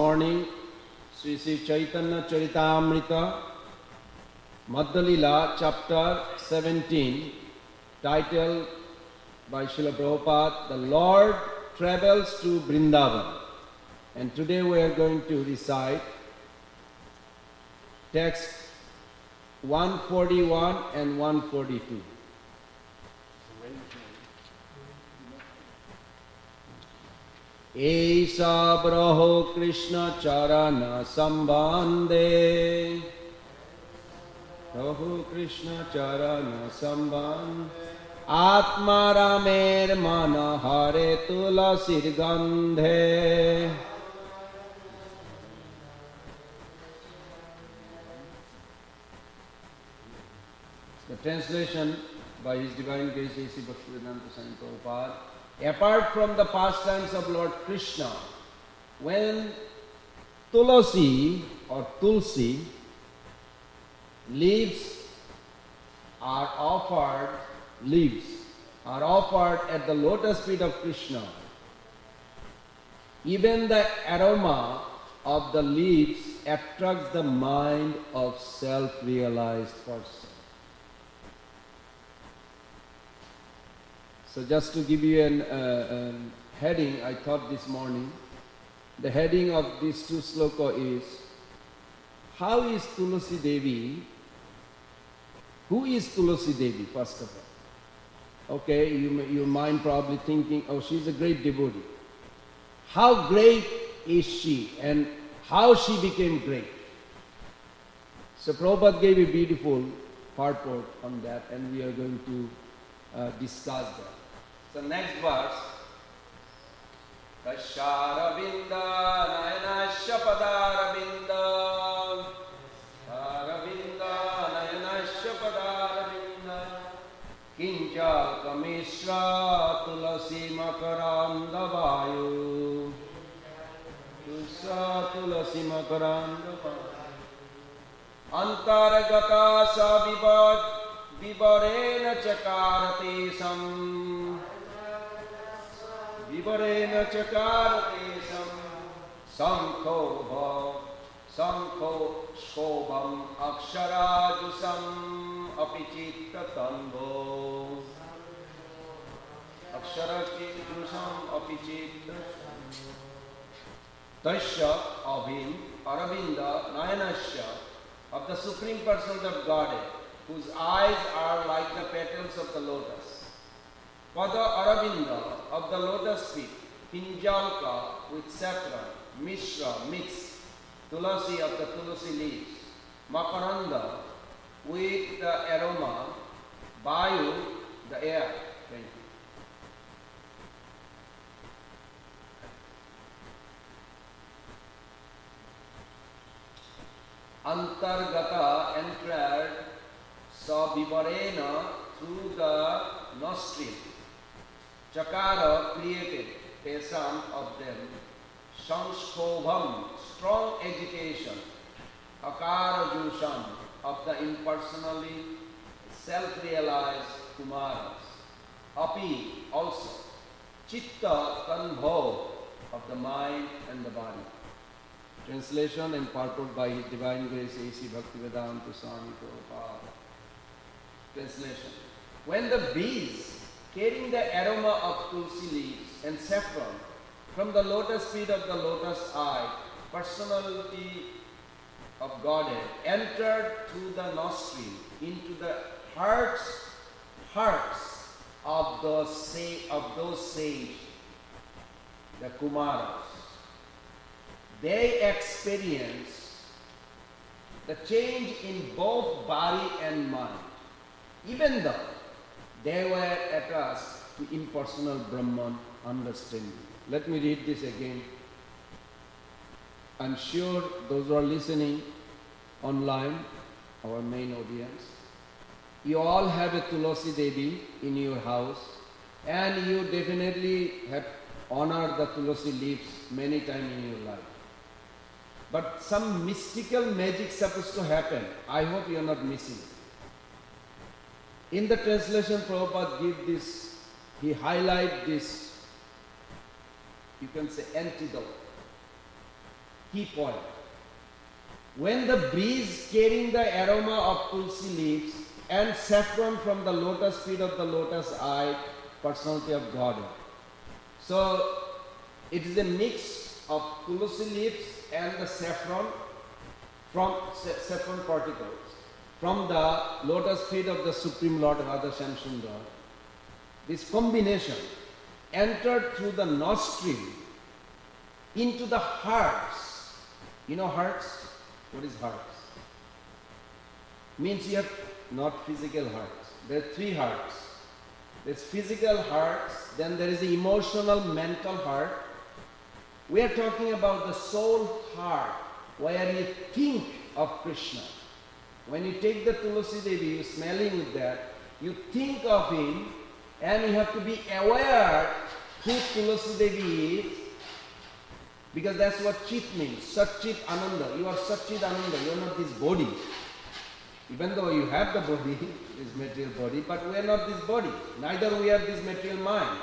morning Sri Sri Chaitanya Charitamrita, Madhya Lila, chapter 17, titled by Srila Prabhupada, The Lord Travels to Vrindavan. And today we are going to recite text 141 and 142. Esa braho Krishna charana sambandhe, braho Krishna charana sambandhe, Atma ramer mana hare tulasir gandhe. The translation by His Divine Grace A.C. Bhaktivedanta Swami Prabhupada. Apart from the pastimes of Lord Krishna, when Tulasi or Tulsi leaves are offered at the lotus feet of Krishna, even the aroma of the leaves attracts the mind of self-realized person. So just to give you a heading, I thought this morning, the heading of these two sloka is, how is Tulasi Devi, who is Tulasi Devi first of all? Okay, your mind probably thinking, oh, she's a great devotee. How great is she and how she became great? So Prabhupada gave a beautiful purport on that, and we are going to discuss that. So next verse, Sharavinda Nayanasya Padaravinda, Sharavinda Nayanasya Padaravinda, Kincha Kamishra Tulasi Makaranda Vayu, Tusa Tulasi Makaranda Vayu, Antaragata Savivad Vivarena Chakarate Sam, Vivarena Chakarate Sam, Sankho Shobham Aksharajusam Apichitta Tanvo, Aksharajusam Apichitta Tasya Abhim Aravinda Nayanasya, of the Supreme Personality of Godhead, whose eyes are like the petals of the lotus. Pada Aravinda, of the lotus feet, Pinjalka with saffron, Mishra mixed, Tulasi of the Tulasi leaves, Makaranda with the aroma, Vayu the air. Thank you. Antargata entered Savivarena through the nostril. Chakara created Tesam of them. Sanskobham, strong agitation. Akara Jusham, of the impersonally self-realized Kumaras. Api, also. Chitta Tanbho, of the mind and the body. Translation and purport by His Divine Grace A.C. Bhaktivedanta Swami Prabhupada. Translation. When the bees carrying the aroma of tulsi leaves and saffron from the lotus feet of the lotus eye, personality of Godhead, entered through the nostril into the hearts of those sages, the Kumaras, they experience the change in both body and mind, even though they were attached to impersonal Brahman understanding. Let me read this again. I'm sure those who are listening online, our main audience, you all have a Tulasi Devi in your house, and you definitely have honored the Tulasi leaves many times in your life. But some mystical magic supposed to happen. I hope you are not missing it. In the translation, Prabhupada give this, he highlight this, you can say antidote. key point. When the breeze carrying the aroma of tulsi leaves and saffron from the lotus feet of the lotus-eyed personality of Godhead. So it is a mix of tulsi leaves and the saffron particles from the lotus feet of the Supreme Lord Radha Shamsundar. This combination entered through the nostril into the hearts. You know hearts? What is hearts? Means you have not physical hearts. There are three hearts. There's physical hearts, then there is the emotional, mental heart. We are talking about the soul heart, where you think of Krishna. When you take the Tulsi Devi, you're smelling with that, you think of him, and you have to be aware who Tulsi Devi is, because that's what Chit means. Satchit Ananda. You are Satchit Ananda. You are not this body. Even though you have the body, this material body, but we are not this body. Neither we have this material mind.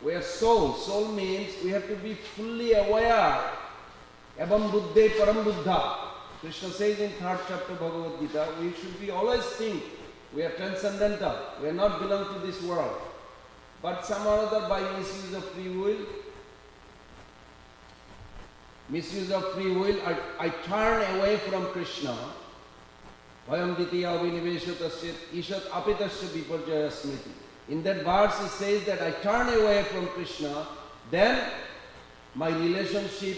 We are soul. Soul means we have to be fully aware. Evam buddhe param buddha. Krishna says in 3rd chapter Bhagavad Gita, we should be always think we are transcendental. We are not belong to this world. But some or other by misuse of free will, I turn away from Krishna. Vayam ditya avinivesha tasyat ishat apitasya viparjaya smriti. In that verse it says that I turn away from Krishna, then my relationship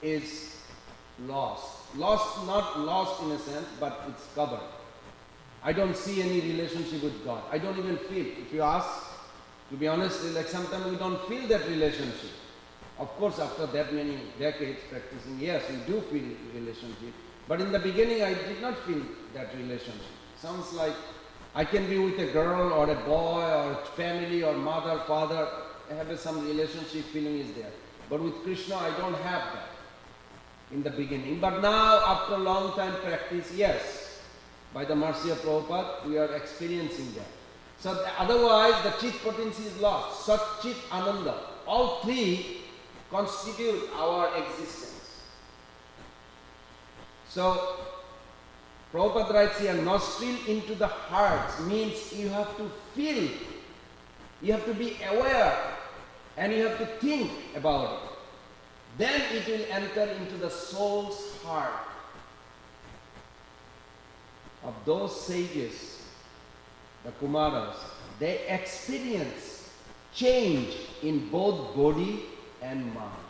is lost. Lost, not lost in a sense, but it's covered. I don't see any relationship with God. I don't even feel. If you ask, to be honest, like sometimes we don't feel that relationship. Of course, after that many decades practicing, yes, we do feel relationship. But in the beginning, I did not feel that relationship. Sounds like I can be with a girl or a boy or a family or mother, father, have some relationship feeling is there. But with Krishna, I don't have that in the beginning. But now, after a long time practice, yes, by the mercy of Prabhupada, we are experiencing that. So otherwise, the Chit potency is lost. Sat, Chit, Ananda. All three constitute our existence. So, Prabhupada writes here, nostril into the hearts means you have to feel, you have to be aware, and you have to think about it. Then it will enter into the soul's heart. Of those sages, the Kumaras, they experience change in both body and mind.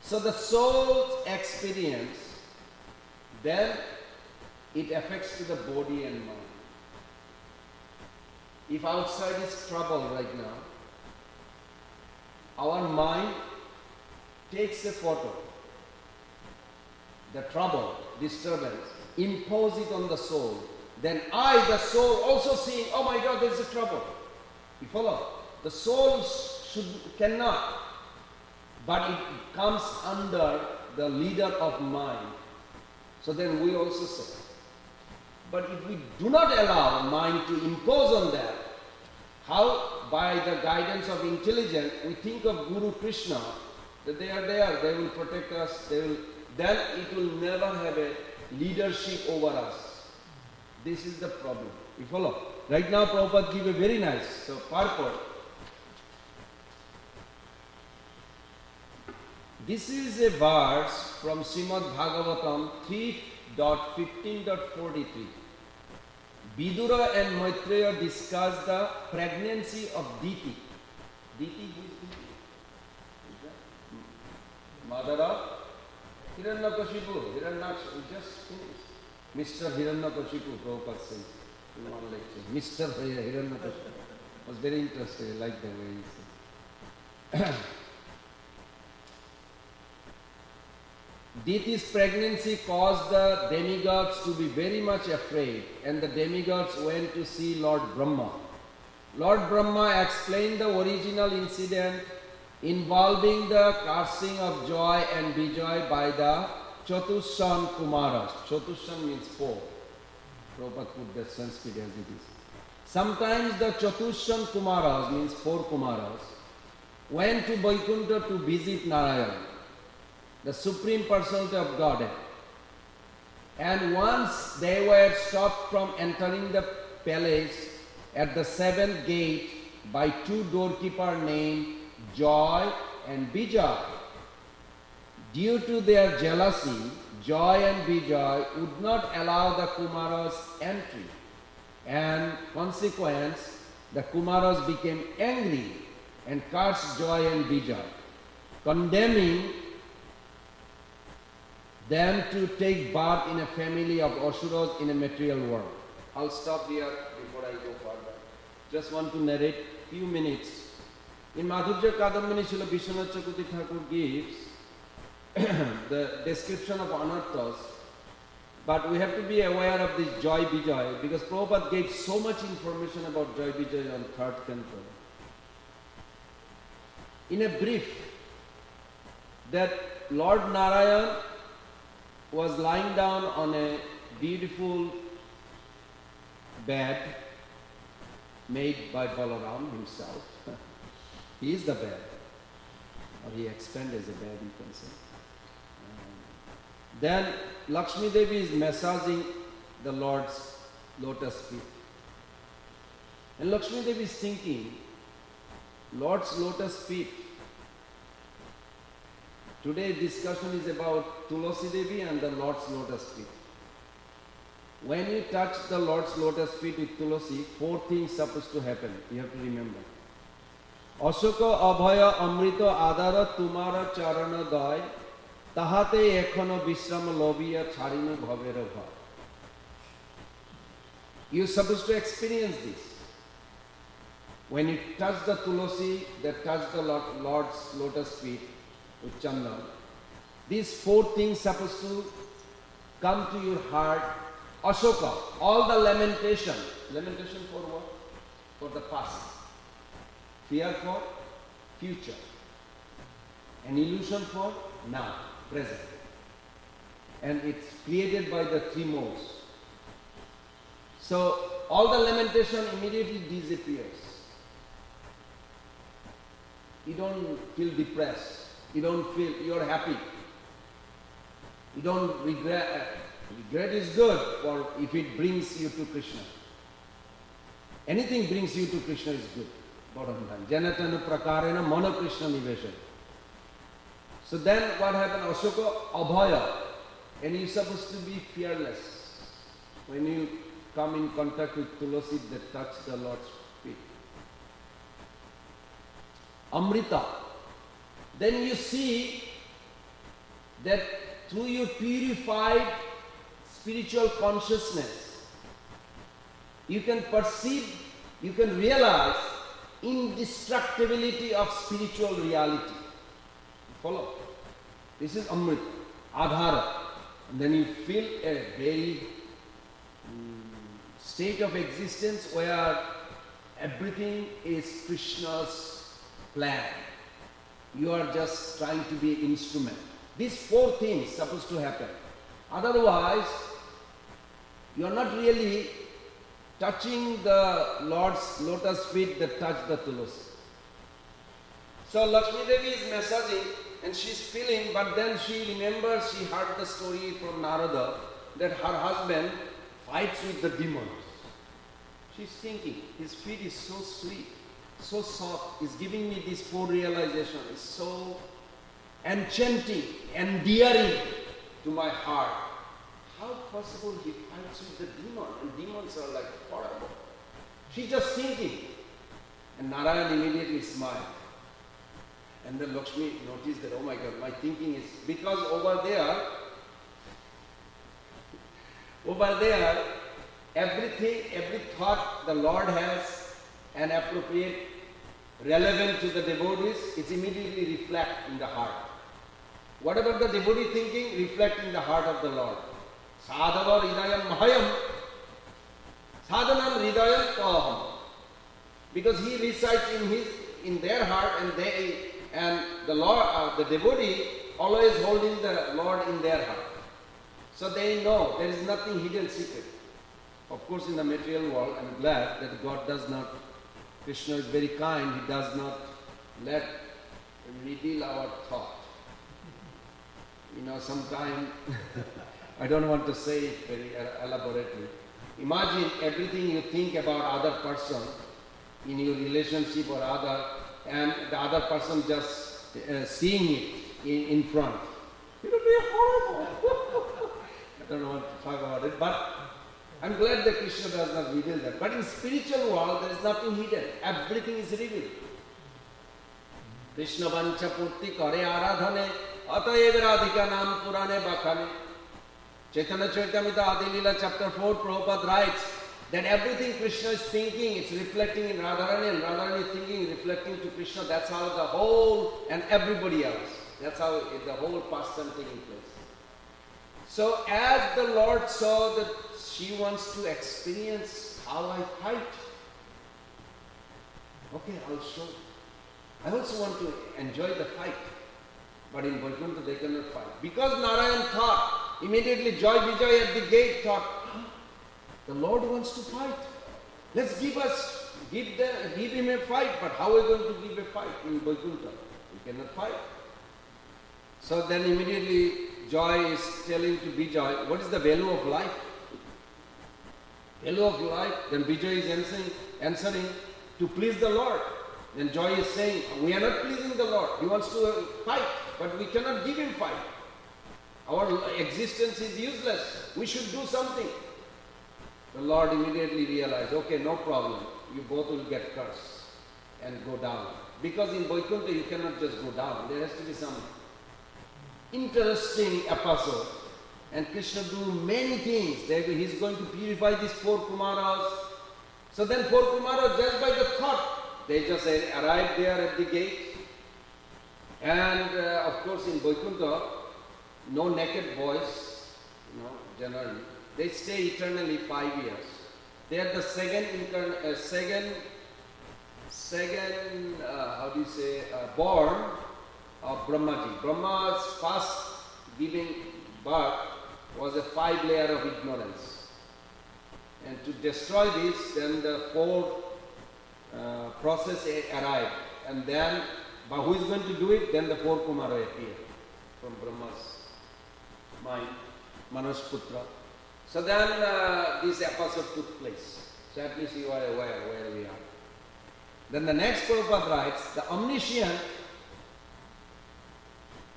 So the soul's experience, then it affects to the body and mind. If outside is trouble right now, our mind takes a photo, the trouble, disturbance, impose it on the soul. Then I, the soul, also seeing, oh my God, there is a trouble. You follow? The soul cannot, but it comes under the leader of mind. So then we also say. But if we do not allow mind to impose on that, how? By the guidance of intelligence, we think of Guru Krishna, that they are there, they will protect us, then it will never have a leadership over us. This is the problem. You follow? Right now Prabhupada give a very nice purport. This is a verse from Srimad Bhagavatam 3.15.43. Vidura and Maitreya discuss the pregnancy of Diti. Diti, who is Diti? Mother of Hiranyakashipu. Hiranyakashipu, we just finished. Mr. Hiranyakashipu, Prabhupada says in one lecture. Mr. Hiranyakashipu. Was very interesting. I like the way he said. Diti's pregnancy caused the demigods to be very much afraid, and the demigods went to see Lord Brahma. Lord Brahma explained the original incident involving the cursing of joy and Vijay by the Chatushan Kumaras. Chatushan means four. Prabhupada put that Sanskrit as it is. Sometimes the Chatushan Kumaras, means four Kumaras, went to Vaikuntha to visit Narayan. the Supreme Personality of Godhead. And once they were stopped from entering the palace at the seventh gate by two doorkeepers named Joy and Bijay, due to their jealousy, Joy and Bijay would not allow the Kumaras entry, and consequence, the Kumaras became angry and cursed Joy and Bijay, condemning them to take birth in a family of Asuras in a material world. I'll stop here before I go further. Just want to narrate few minutes. In Madhurya Kadambini Srila Vishwanath Chakravarti Thakur gives the description of anarthas, but we have to be aware of this Joy Bijay because Prabhupada gave so much information about Joy Bijay on third canto. In a brief, that Lord Narayan was lying down on a beautiful bed made by Balaram himself. He is the bed, or he expanded as a bed, you can say. Then Lakshmi Devi is massaging the Lord's lotus feet. And Lakshmi Devi is thinking, Lord's lotus feet. Today's discussion is about Tulasi Devi and the Lord's lotus feet. When you touch the Lord's lotus feet with Tulasi, four things supposed to happen. You have to remember. Ashoka abhaya amrita adara tumara charana dai tahate ekhono vishrama lobiya charino bhavera bhav. You're supposed to experience this. When you touch the Tulasi, that touch the Lord's lotus feet with Chandan, these four things supposed to come to your heart. Ashoka, all the lamentation. Lamentation for what? For the past. Fear for future. An illusion for now, present. And it's created by the three modes. So all the lamentation immediately disappears. You don't feel depressed. You don't feel, you're happy. You don't regret. Regret is good for if it brings you to Krishna. Anything brings you to Krishna is good. Bottom line. Janatana prakarena mana Krishna nivesha. So then what happened? Ashoka abhaya. And you're supposed to be fearless. When you come in contact with Tulasi that touch the Lord's feet. Amrita. Then you see that through your purified spiritual consciousness, you can perceive, you can realize indestructibility of spiritual reality. Follow? This is Amrita, Adhara. And then you feel a very state of existence where everything is Krishna's plan. You are just trying to be an instrument. These four things supposed to happen. Otherwise, you are not really touching the Lord's lotus feet that touch the Tulasi. So Lakshmi Devi is massaging and she's feeling, but then she remembers, she heard the story from Narada that her husband fights with the demons. She's thinking, his feet is so sweet, so soft, is giving me this full realization, it's so enchanting, endearing to my heart. How possible he fights with the demon? And demons are like horrible. She's just thinking. And Narayan immediately smiled. And then Lakshmi noticed that, oh my God, my thinking is, because over there, everything, every thought the Lord has an appropriate, relevant to the devotees, it's immediately reflect in the heart. Whatever the devotee thinking, reflect in the heart of the Lord. Sadhava hridayam mahayam, sadhanam hridayam kaham. Because he resides in their heart, and the Lord, the devotee always holding the Lord in their heart. So they know there is nothing hidden secret. Of course, in the material world, I'm glad that God does not, Krishna is very kind, he does not let reveal our thought. You know, sometime, I don't want to say it very elaborately. Imagine everything you think about other person in your relationship or other, and the other person just seeing it in front. It would be horrible. I don't want to talk about it, but I'm glad that Krishna does not reveal that. But in spiritual world, there is nothing hidden. Everything is revealed. Krishna vancha purti kare aradhane atayev radhika nam purane bakhane. Chaitanya Charitamrita Adi Leela chapter 4, Prabhupada writes that everything Krishna is thinking, it's reflecting in Radharani, and Radharani is thinking, reflecting to Krishna. That's how the whole, and everybody else. That's how the whole pastime taking place. So as the Lord saw that she wants to experience how I fight, okay, I'll show. I also want to enjoy the fight. But in Vaikuntha they cannot fight. Because Narayan thought, immediately Joy Vijay at the gate thought, the Lord wants to fight. Let's give him a fight. But how are we going to give a fight in Vaikuntha? We cannot fight. So then immediately Joy is telling to Vijay, what is the value of life? Value of life. Then Vijay is answering to please the Lord. Then Joy is saying, we are not pleasing the Lord. He wants to fight, but we cannot give him fight. Our existence is useless. We should do something. The Lord immediately realized, okay, no problem. You both will get cursed and go down. Because in Vaikuntha you cannot just go down. There has to be some interesting episode. And Krishna do many things. He's going to purify these 4 Kumaras. So then 4 Kumaras, just by the thought, they just arrived there at the gate. And of course in Vaikuntha, no naked boys, generally. They stay eternally 5 years. They are the born of Brahmaji. Brahma's first giving birth was a 5-layer of ignorance. And to destroy this, then the 4th process arrived. And then, but who is going to do it? Then the 4 Kumara appeared from Brahma's mind, Manasputra. So then this episode took place. So at least you are aware where we are. Then the next Prabhupada writes, the omniscient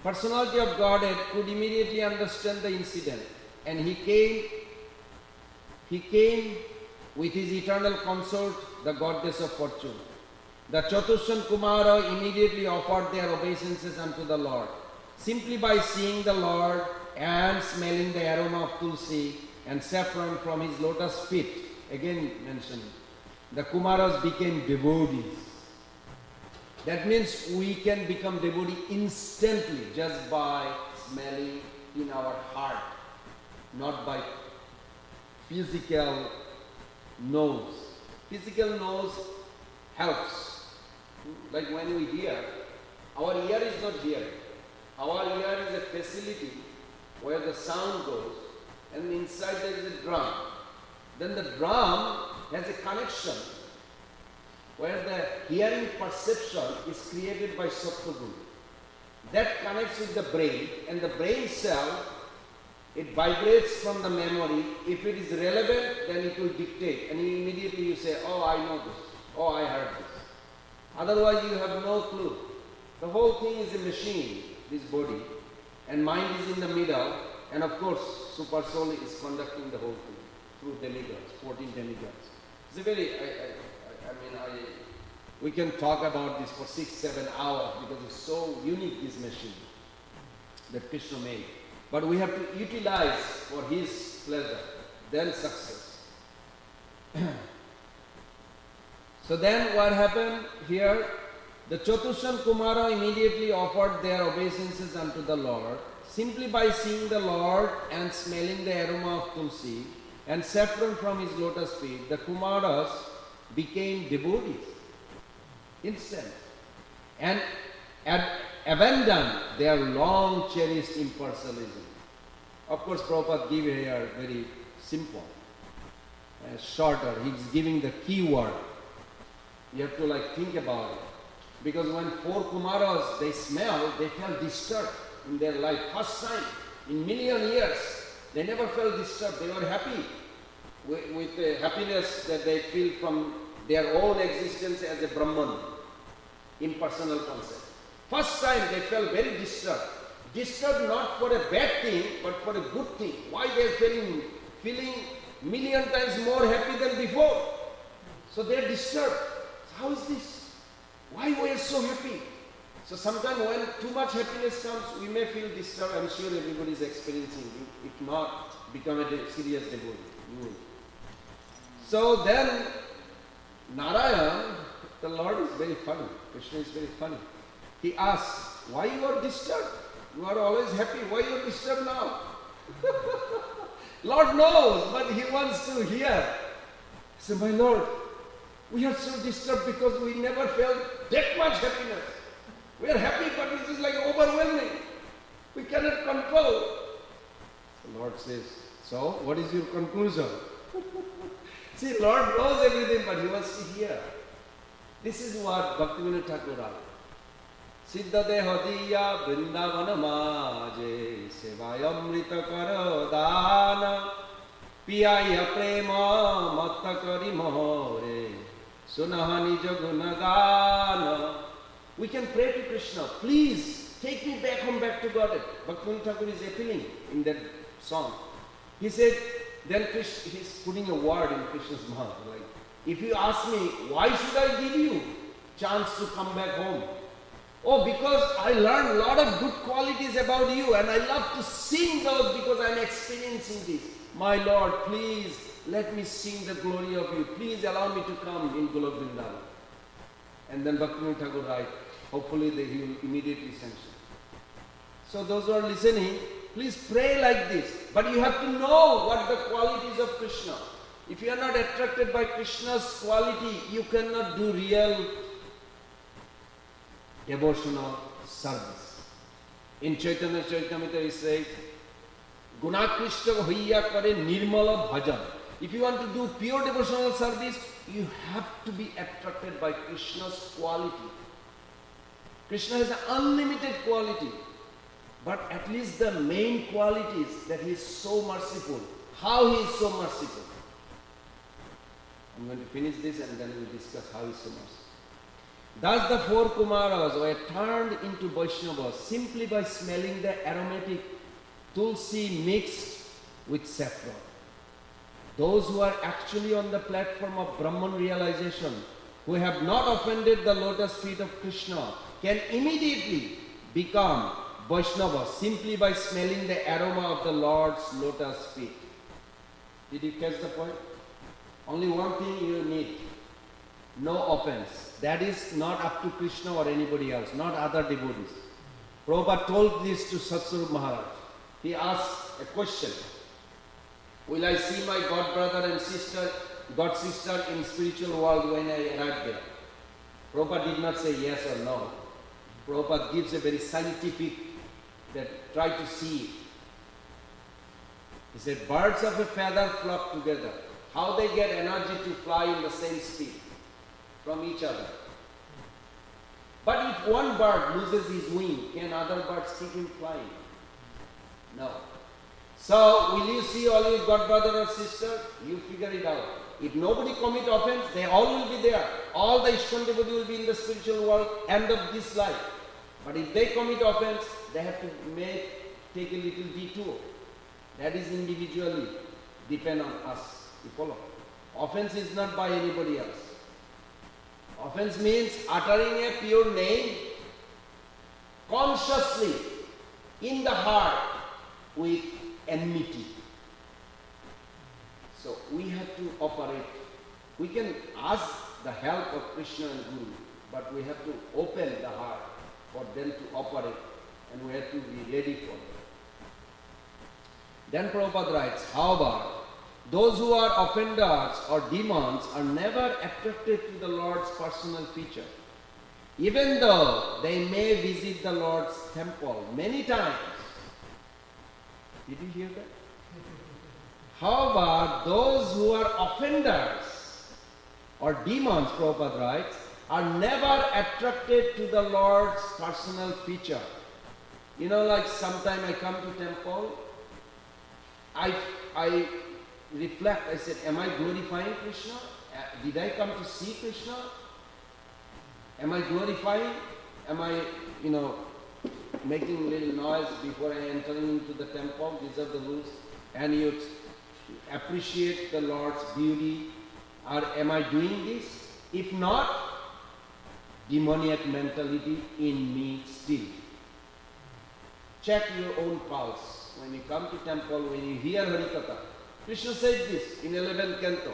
personality of Godhead could immediately understand the incident, and he came with his eternal consort, the goddess of fortune. The Chatushan Kumara immediately offered their obeisances unto the Lord. Simply by seeing the Lord and smelling the aroma of tulsi and saffron from his lotus feet, again mentioned, the Kumaras became devotees. That means we can become devotee instantly just by smelling in our heart, not by physical nose. Physical nose helps. Like when we hear, our ear is not hearing. Our ear is a facility where the sound goes, and inside there is a drum. Then the drum has a connection where the hearing perception is created by Sattva-guna. That connects with the brain, and the brain cell, it vibrates from the memory. If it is relevant, then it will dictate, and immediately you say, oh, I know this, oh, I heard this. Otherwise you have no clue. The whole thing is a machine, this body, and mind is in the middle, and of course Super Soul is conducting the whole thing through demigods, 14 demigods. It's a very, we can talk about this for 6-7 hours because it's so unique, this machine that Krishna made. But we have to utilize for his pleasure, then success. So then what happened here? The Chatushan Kumara immediately offered their obeisances unto the Lord. Simply by seeing the Lord and smelling the aroma of tulsi and saffron from his lotus feet, the Kumaras became devotees. Instant. And abandoned their long cherished impersonalism. Of course, Prabhupada gave here very simple, shorter. He's giving the key word. You have to think about it. Because when 4 Kumaras, they smell, they felt disturbed. in their life. First time in million years. They never felt disturbed. They were happy with the happiness that they feel from their own existence as a Brahman, impersonal concept. First time they felt very disturbed. Disturbed not for a bad thing, but for a good thing. Why they are feeling million times more happy than before. So they are disturbed. How is this? Why we are so happy? So sometimes when too much happiness comes, we may feel disturbed. I'm sure everybody is experiencing it. If not, become a serious devotee. So then, Narayan, the Lord is very funny. Krishna is very funny. He asks, why you are disturbed? You are always happy. Why you are disturbed now? Lord knows, but he wants to hear. He said, my Lord, we are so disturbed because we never felt that much happiness. We are happy, but it is like overwhelming. We cannot control. The Lord says, so what is your conclusion? See, Lord knows everything, but he wants to hear. This is what Bhaktivinoda Thakur wrote. Siddha deha diya vrindavana maje sevayamrita karo dana piyaya prema matta kari mahore sunahani jagunagana. We can pray to Krishna, please take me back home, back to Godhead. Bhaktivinoda Thakur is appealing in that song. He said, then Krishna, he's putting a word in Krishna's mouth. Like, if you ask me, why should I give you chance to come back home? Oh, because I learned a lot of good qualities about you and I love to sing those because I'm experiencing this. My Lord, please let me sing the glory of you. Please allow me to come in Golok Vrindavan. And then Bhaktivinoda Thakur writes, hopefully he will immediately sanction. So those who are listening, please pray like this. But you have to know what the qualities of Krishna. If you are not attracted by Krishna's quality, you cannot do real devotional service. In Chaitanya Charitamrita he says, Gunakrishta hoiya kare nirmala bhajan. If you want to do pure devotional service, you have to be attracted by Krishna's quality. Krishna has an unlimited quality, but at least the main quality is that he is so merciful. How he is so merciful? I'm going to finish this and then we'll discuss how he is so merciful. Thus the four Kumaras were turned into Vaishnavas simply by smelling the aromatic tulsi mixed with saffron. Those who are actually on the platform of Brahman realization, who have not offended the lotus feet of Krishna, can immediately become Vaishnavas simply by smelling the aroma of the Lord's lotus feet. Did you catch the point? Only one thing you need. No offense. That is not up to Krishna or anybody else, not other devotees. Prabhupada told this to Satsvarup Maharaj. He asked a question. Will I see my god brother and sister, god sister in spiritual world when I arrive there? Prabhupada did not say yes or no. Prabhupada gives a very scientific, that try to see it. He said, birds of a feather flock together. How they get energy to fly in the same speed from each other. But if one bird loses his wing, can other birds keep him flying? No. So, will you see all your god brother or sister? You figure it out. If nobody commit offense, they all will be there. All the Ishkan devotee will be in the spiritual world, end of this life. But if they commit offense, they have to take a little detour. That is individually depend on us. You follow? Offense is not by anybody else. Offense means uttering a pure name consciously in the heart with enmity. So we have to operate. We can ask the help of Krishna and Guru, but we have to open the heart for them to operate, and we have to be ready for them. Then Prabhupada writes, however, those who are offenders or demons are never attracted to the Lord's personal feature, even though they may visit the Lord's temple many times. Did you hear that? However, those who are offenders or demons, Prabhupada writes, are never attracted to the Lord's personal feature, You know, like sometime I come to temple, I reflect, I said, am I glorifying Krishna? Did I come to see Krishna? Am I glorifying? Am I, making little noise before I entering into the temple? These are the rules. And you appreciate the Lord's beauty. Or am I doing this? If not, demoniac mentality in me still. Check your own pulse. When you come to temple, when you hear Harikatha, Krishna said this in 11th canto.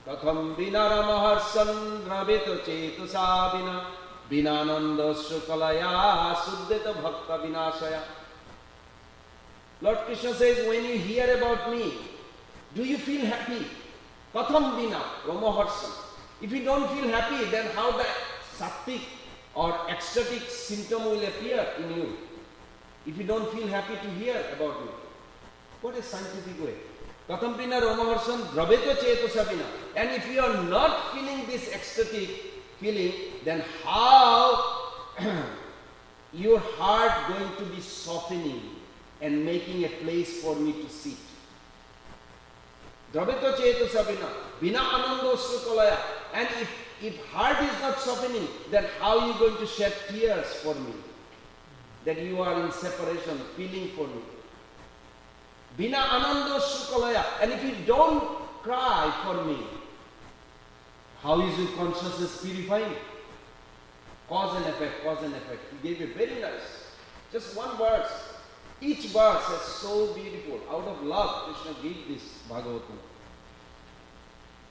Katham vinara maharsan dravita chetusabina vinananda sukalaya suddhita bhakta vinashaya. Lord Krishna says, when you hear about me, do you feel happy? Katham vina ramaharsan. If you don't feel happy, then how the sattvic or ecstatic symptom will appear in you? If you don't feel happy to hear about me. What a scientific way. Katham vina ramaharsan dravita chetusabina. And if you are not feeling this ecstatic feeling, then how your heart going to be softening and making a place for me to sit? Dravita chetusabina, vina anando sukalaya. And if heart is not softening, then how are you going to shed tears for me? That you are in separation, feeling for me. Vina anando sukalaya. And if you don't cry for me, how is your consciousness purifying? Cause and effect, cause and effect. He gave a very nice, just one verse. Each verse is so beautiful. Out of love, Krishna gave this Bhagavatam.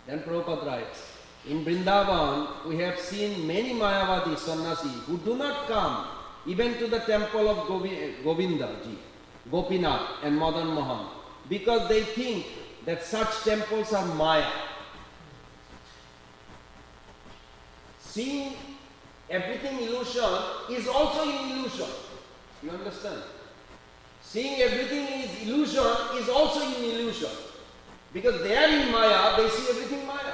Then Prabhupada writes, in Vrindavan, we have seen many Mayavadi sannyasi who do not come even to the temple of Govinda ji, Gopinath and Madan Mohan, because they think that such temples are Maya. Seeing everything illusion is also in illusion. You understand? Seeing everything is illusion is also in illusion. Because they are in Maya, they see everything Maya.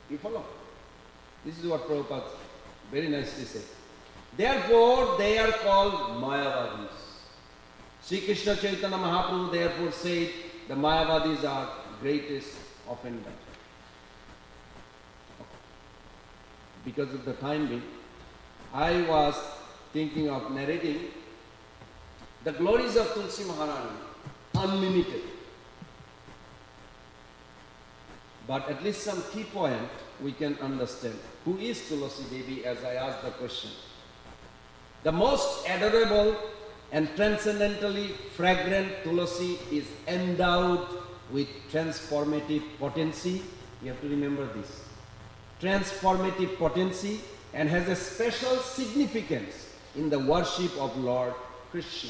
You follow? This is what Prabhupada very nicely said. Therefore, they are called Mayavadis. Sri Krishna Chaitanya Mahaprabhu therefore said, the Mayavadis are greatest offenders. Because of the time being, I was thinking of narrating the glories of Tulsi Maharani, unlimited. But at least some key point we can understand. Who is Tulsi Devi, as I asked the question? The most adorable and transcendently fragrant Tulsi is endowed with transformative potency. You have to remember this. Transformative potency, and has a special significance in the worship of Lord Krishna.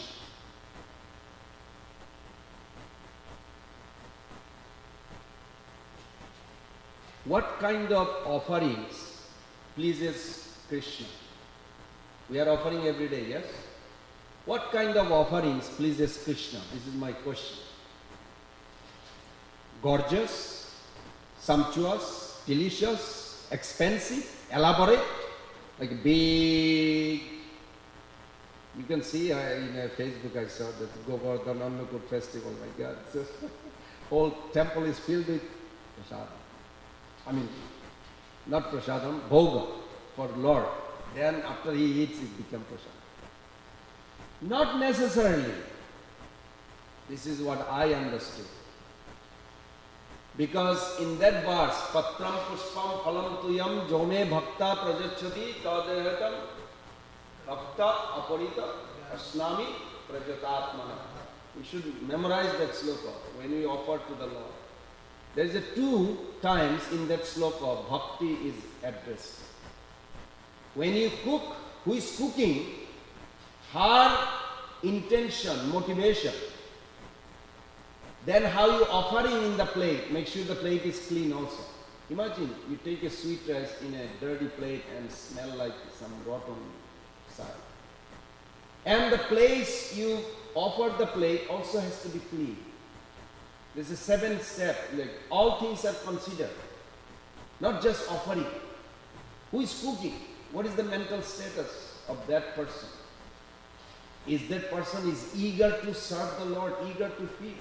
What kind of offerings pleases Krishna? We are offering every day, yes? What kind of offerings pleases Krishna? This is my question. Gorgeous, sumptuous, delicious, expensive, elaborate, like big. You can see in Facebook I saw that Govardhan Annakud festival, my God. So, whole temple is filled with prasadam. I mean, not prasadam, bhoga for Lord. Then after he eats, it becomes prasadam. Not necessarily. This is what I understood. Because in that verse, Patram Pushpam Phalam Tuyam Jome Bhakta Prajachati Tadehatam Bhakta Aparita Asnami Prajatatmana. We should memorize that sloka when we offer to the Lord. There is 2 times in that sloka bhakti is addressed. When you cook, who is cooking, her intention, motivation, then how you offering in the plate, make sure the plate is clean also. Imagine you take a sweet rice in a dirty plate and smell like some rotten side. And the place you offer the plate also has to be clean. This is 7th step, like all things are considered, not just offering. Who is cooking? What is the mental status of that person? is that person is eager to serve the Lord, eager to feed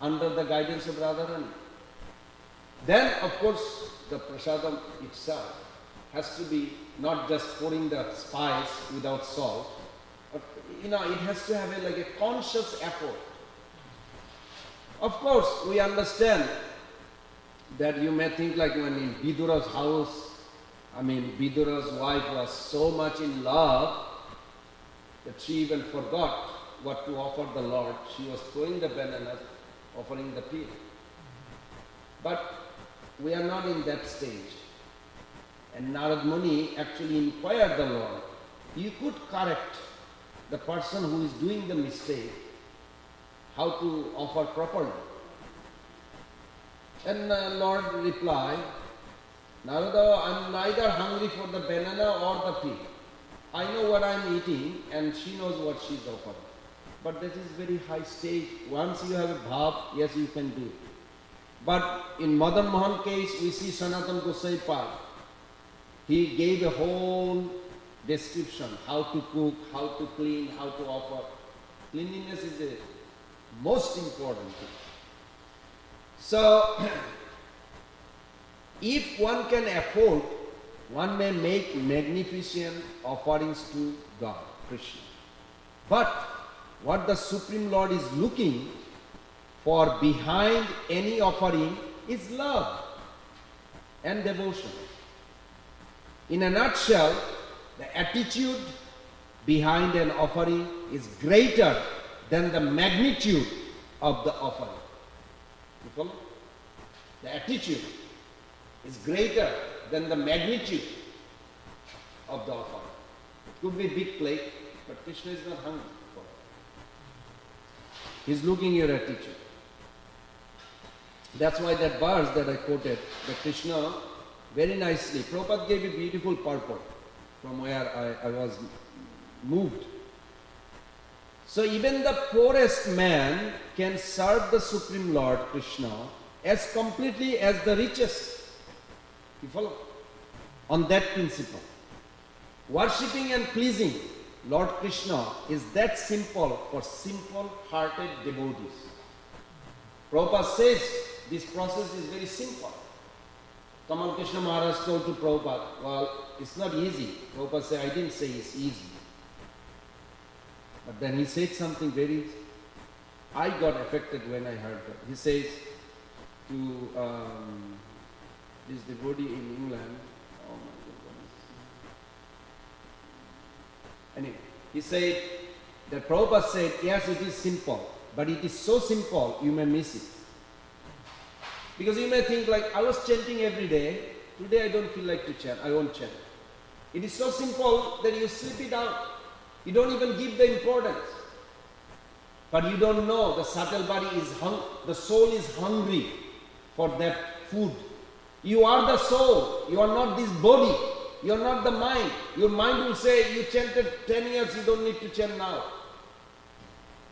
under the guidance of Radharani. Then, of course, the prasadam itself has to be not just pouring the spice without salt, but it has to have like a conscious effort. Of course, we understand that you may think like when in Vidura's house, Vidura's wife was so much in love that she even forgot what to offer the Lord. She was throwing the bananas, offering the peel. But we are not in that stage. And Narad Muni actually inquired the Lord, you could correct the person who is doing the mistake, how to offer properly. And the Lord replied, Narada, I am neither hungry for the banana or the pea. I know what I am eating and she knows what she is offering. But that is very high stage. Once you have a bhav, yes, you can do it. But in Madan Mohan case, we see Sanatana Gosai Pad. He gave a whole description, how to cook, how to clean, how to offer. Cleanliness is the most important thing. So, if one can afford, one may make magnificent offerings to God, Krishna. But what the Supreme Lord is looking for behind any offering is love and devotion. In a nutshell, the attitude behind an offering is greater than the magnitude of the offering. You follow? The attitude is greater than the magnitude of the offering. It could be a big plate, but Krishna is not hungry for it. He is looking at your attitude. That's why that verse that I quoted, that Krishna very nicely, Prabhupada gave a beautiful purport from where I was moved. So even the poorest man can serve the Supreme Lord Krishna as completely as the richest. You follow? On that principle. Worshipping and pleasing Lord Krishna is that simple for simple-hearted devotees. Prabhupada says this process is very simple. Tamal Krishna Maharaj told to Prabhupada, well, it's not easy. Prabhupada said, I didn't say it's easy. But then he said something very, I got affected when I heard that. He says to this devotee in England, oh my goodness. Anyway, he said that Prabhupada said, yes, it is simple, but it is so simple, you may miss it. Because you may think like, I was chanting every day, today I don't feel like to chant, I won't chant. It is so simple that you slip it out. You don't even give the importance. But you don't know the subtle body is the soul is hungry for that food. You are the soul, you are not this body, you are not the mind. Your mind will say, you chanted 10 years, you don't need to chant now.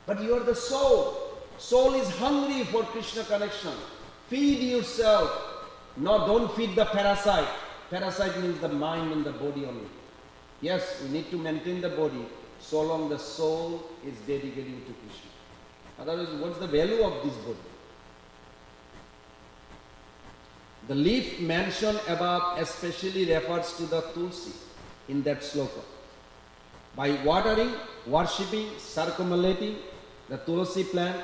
But you are the soul. Soul is hungry for Krishna connection. Feed yourself. No, don't feed the parasite. Parasite means the mind and the body only. Yes, we need to maintain the body so long the soul is dedicating to Krishna. Otherwise, what's the value of this body? The leaf mentioned above especially refers to the tulsi in that sloka. By watering, worshipping, circumambulating the tulsi plant,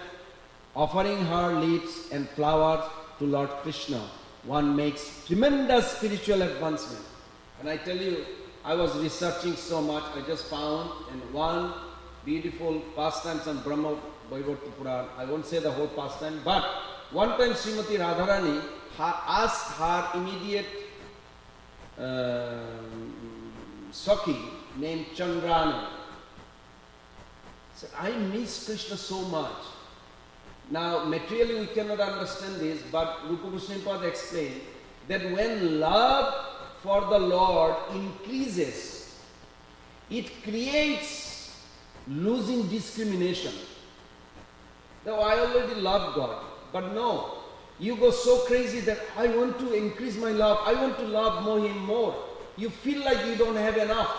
offering her leaves and flowers to Lord Krishna, one makes tremendous spiritual advancement. And I tell you, I was researching so much, I just found in one beautiful pastimes on Brahma Vaibharta Puran. I won't say the whole pastime, but one time Srimati Radharani asked her immediate Sakhi named Chandrani. Said, I miss Krishna so much. Now, materially we cannot understand this, but Rupa Goswami explained that when love for the Lord increases, it creates losing discrimination. Now, I already love God, but no, you go so crazy that I want to increase my love, I want to love Him more. You feel like you don't have enough.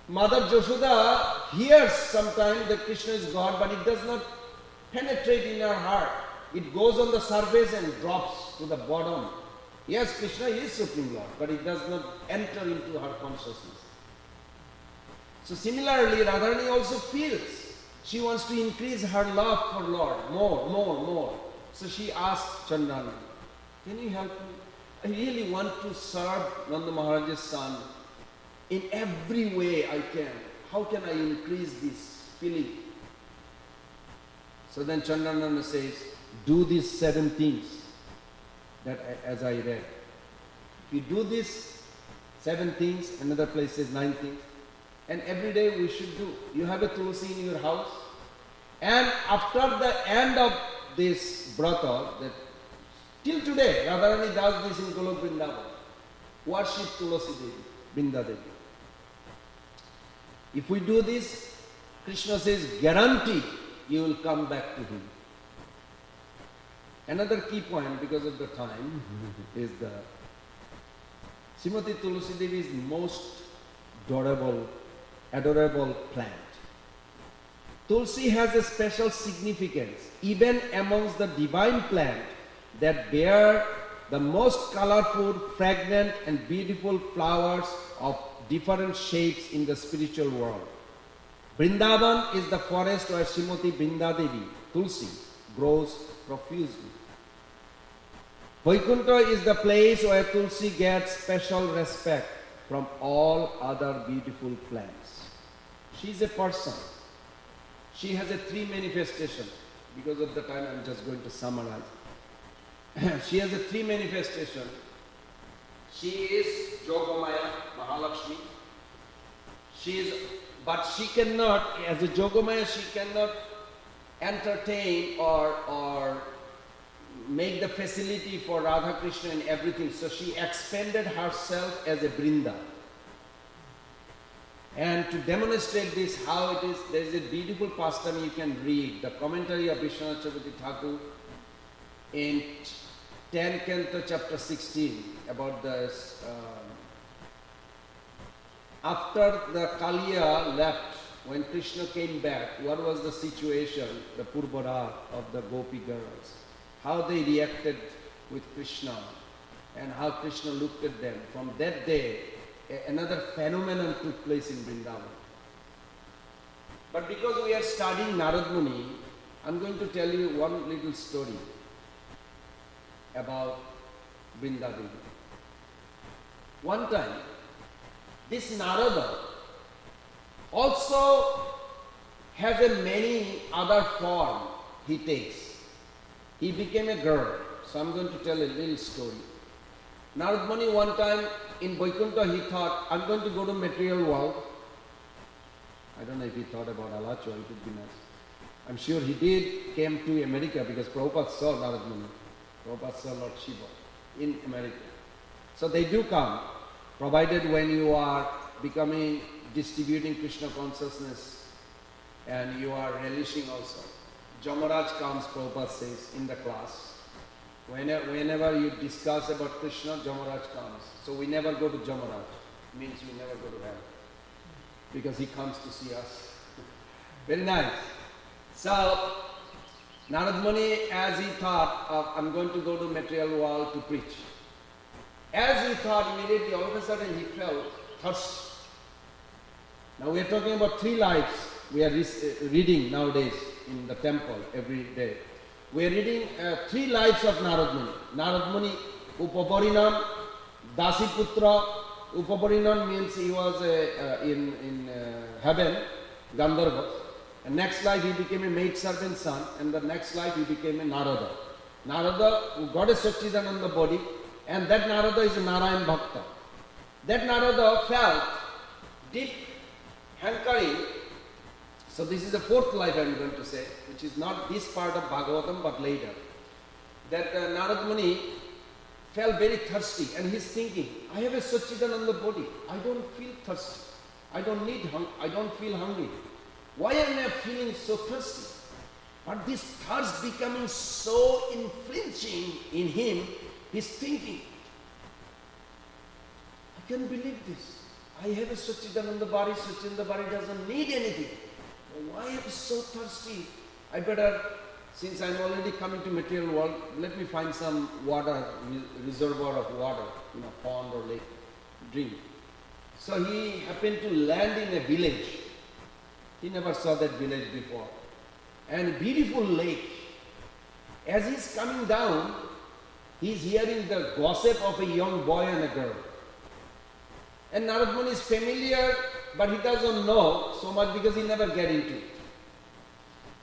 Mother Yashoda hears sometimes that Krishna is God, but it does not penetrate in her heart. It goes on the surface and drops to the bottom. Yes, Krishna is Supreme Lord, but it does not enter into her consciousness. So similarly, Radharani also feels she wants to increase her love for Lord, more. So she asked Chandrana, can you help me? I really want to serve Nanda Maharaj's son in every way I can. How can I increase this feeling? So then Chandrana says, do these 7 things that as I read. If you do these 7 things, another place says 9 things, and every day we should do. You have a tulsi in your house, and after the end of this brata, that till today, Radharani does this in Golok Vrindavan, worship Tulasi Devi, Vrinda Devi. If we do this, Krishna says, guarantee you will come back to him. Another key point, because of the time, is the Srimati Tulsi Devi is most adorable plant. Tulsi has a special significance even amongst the divine plant that bear the most colorful, fragrant and beautiful flowers of different shapes in the spiritual world. Vrindavan is the forest where Srimati Vrinda Devi, Tulsi, grows profusely. Vaikuntha is the place where Tulsi gets special respect from all other beautiful plants. She is a person. She has a 3 manifestations. Because of the time, I'm just going to summarize. She has a 3 manifestations. She is Yogamaya, Mahalakshmi. But she cannot, as a Yogamaya, she cannot entertain or make the facility for Radha Krishna and everything. So she expanded herself as a Vrinda. And to demonstrate this, how it is, there is a beautiful pastime you can read, the commentary of Vishwanath Chakravarti Thakur in 10 Canto chapter 16 about this. After the Kaliya left, when Krishna came back, what was the situation, the Purvara of the Gopi girls? How they reacted with Krishna and how Krishna looked at them. From that day, another phenomenon took place in Vrindavan. But because we are studying Narad Muni, I'm going to tell you one little story about Vrinda Devi. One time, this Narada also has a many other form he takes. He became a girl. So I'm going to tell a little story. Narad Muni one time in Vaikuntha he thought, I'm going to go to material world. I don't know if he thought about Alacho, it would be nice. I'm sure he did, came to America because Prabhupada saw Narad Muni. Prabhupada saw Lord Shiva in America. So they do come, provided when you are distributing Krishna consciousness and you are relishing also. Jamaraj comes, Prabhupada says, in the class. Whenever you discuss about Krishna, Jamaraj comes. So we never go to Jamaraj. Means we never go to heaven. Because he comes to see us. Very nice. So, Narad Muni, as he thought, I'm going to go to material world to preach. As he thought, immediately, all of a sudden, he felt thirst. Now we are talking about 3 lives we are reading nowadays in the temple every day. We are reading 3 lives of Narad Muni. Narad Muni, Upaparinam, Dasiputra. Upaparinam means he was in heaven, Gandharva. And next life he became a maid-servant son, and the next life he became a Narada. Narada, who got a Satchidananda body, and that Narada is a Narayan Bhakta. That Narada felt deep hankering. So this is the 4th life I am going to say, which is not this part of Bhagavatam but later. That Narad Muni felt very thirsty and he's thinking, I have a Satchidananda body, I don't feel thirsty, I don't feel hungry. Why am I feeling so thirsty? But this thirst becoming so infringing in him, he's thinking, I can't believe this. I have a Satchidananda Bari, Satchidananda Bari doesn't need anything. Why am I so thirsty? I better, since I'm already coming to material world, let me find some water, reservoir of water, in a pond or lake, drink. So he happened to land in a village. He never saw that village before. And a beautiful lake. As he's coming down, he's hearing the gossip of a young boy and a girl. And Narad Muni is familiar, but he doesn't know so much because he never get into it.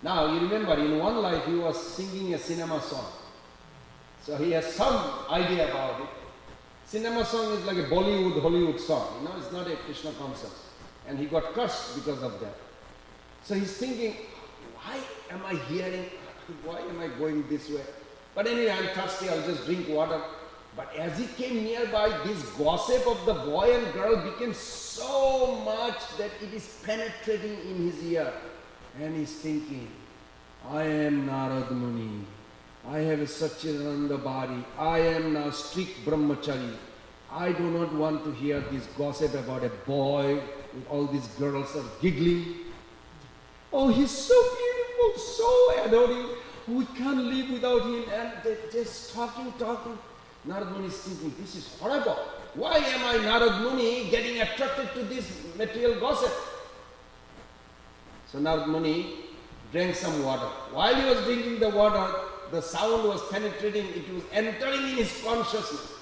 Now, you remember, in one life he was singing a cinema song. So he has some idea about it. Cinema song is like a Bollywood, Hollywood song. You know, it's not a Krishna conscious. And he got cursed because of that. So he's thinking, why am I hearing, why am I going this way? But anyway, I'm thirsty, I'll just drink water. But as he came nearby, this gossip of the boy and girl became so much that it is penetrating in his ear. And he's thinking, I am Narad Muni. I have a Satchidananda Bari. I am now strict brahmachari. I do not want to hear this gossip about a boy with all these girls are giggling. Oh, he's so beautiful, so adoring. We can't live without him. And they're just talking. Narad Muni is thinking, this is horrible. Why am I, Narad Muni, getting attracted to this material gossip? So Narad Muni drank some water. While he was drinking the water, the sound was penetrating, it was entering in his consciousness.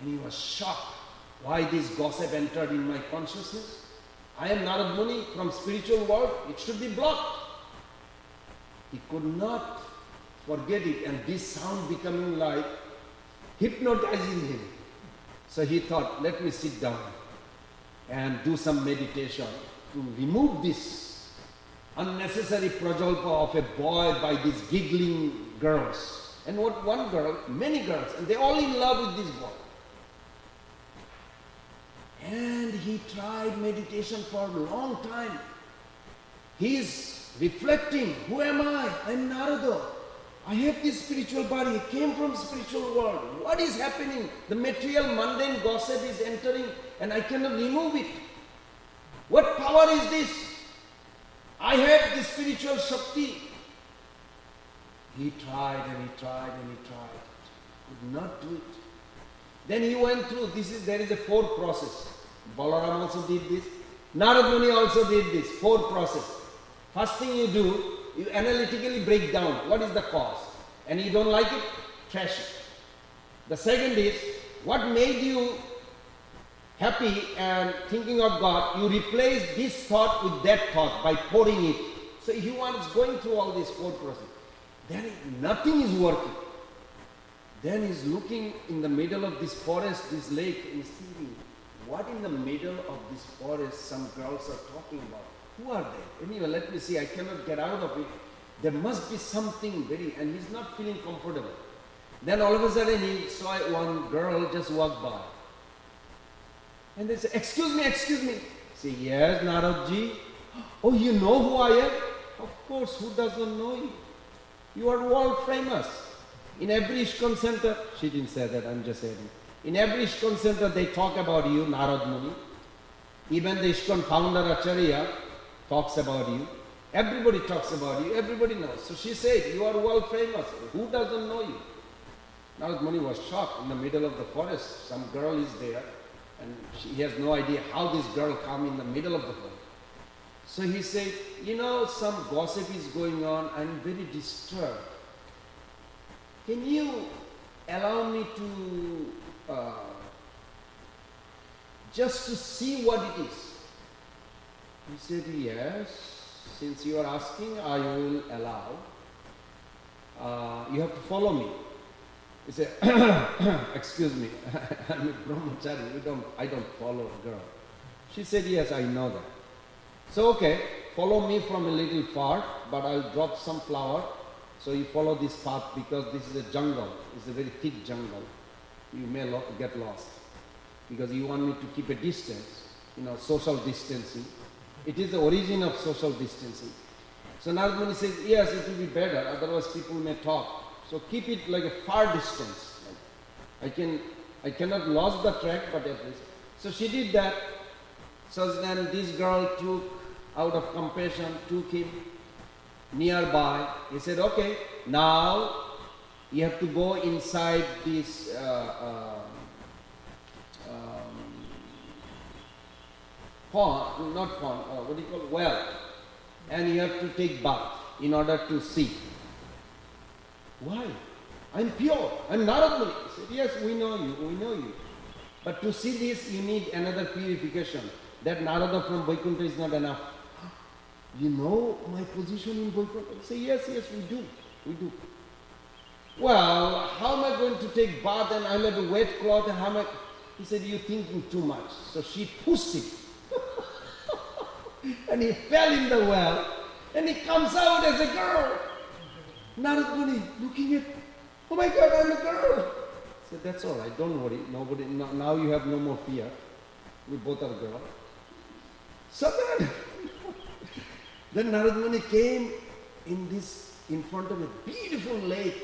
And he was shocked. Why this gossip entered in my consciousness? I am Narad Muni from spiritual world, it should be blocked. He could not forget it, and this sound becoming like hypnotizing him. So he thought, let me sit down and do some meditation to remove this unnecessary prajalpa of a boy by these giggling girls. And what one girl, many girls, and they're all in love with this boy. And he tried meditation for a long time. He is reflecting, who am I? I am Narada. I have this spiritual body, I came from spiritual world. What is happening? The material mundane gossip is entering and I cannot remove it. What power is this? I have the spiritual Shakti. He tried and he tried and he tried. Could not do it. Then he went through, there is a 4 process. Balaram also did this. Narad Muni also did this, 4 process. First thing you do, you analytically break down what is the cause. And you don't like it, trash it. The second is, what made you happy and thinking of God, you replace this thought with that thought by pouring it. So he was going through all these 4 processes. Then nothing is working. Then he's looking in the middle of this forest, this lake, and he's thinking, what in the middle of this forest some girls are talking about? Who are they? Anyway, let me see, I cannot get out of it. There must be something very, and he's not feeling comfortable. Then all of a sudden he saw one girl just walk by. And they say, excuse me, excuse me. Say, yes, Naradji. Oh, you know who I am? Of course, who doesn't know you? You are world famous. In every ISKCON center, she didn't say that, I'm just saying. In every ISKCON center, they talk about you, Narad Muni. Even the ISKCON founder, Acharya, talks about you. Everybody talks about you, everybody knows. So she said, you are world famous. Who doesn't know you? Narad Muni was shocked. In the middle of the forest, some girl is there, and he has no idea how this girl come in the middle of the forest. So he said, you know, some gossip is going on, I'm very disturbed. Can you allow me to just to see what it is? He said, yes, since you are asking, I will allow. You have to follow me. He said, excuse me, I'm a brahmachari, I don't follow a girl. She said, yes, I know that. So okay, follow me from a little far, but I'll drop some flower. So you follow this path because this is a jungle. It's a very thick jungle. You may get lost because you want me to keep a distance, social distancing. It is the origin of social distancing. So Narad Muni says, yes, it will be better, otherwise people may talk. So keep it like a far distance. I cannot lose the track, but at least. So she did that, So then this girl took, out of compassion, took him nearby. He said, okay, now you have to go inside this pond, not pond, what do you call it? Well. And you have to take bath in order to see. Why? I'm pure. I'm Narad Muni. He said, yes, we know you. But to see this, you need another purification. That Narada from Vaikuntha is not enough. You know my position in Vaikuntha? I say, yes, we do. Well, how am I going to take bath and I'll have a wet cloth and how am I... He said, you're thinking too much. So she pushed him. And he fell in the well and he comes out as a girl. Narad Muni looking at, oh my God, I'm a girl. I said, that's all right, don't worry. Now you have no more fear. We both are girls. So then Narad Muni came in front of a beautiful lake.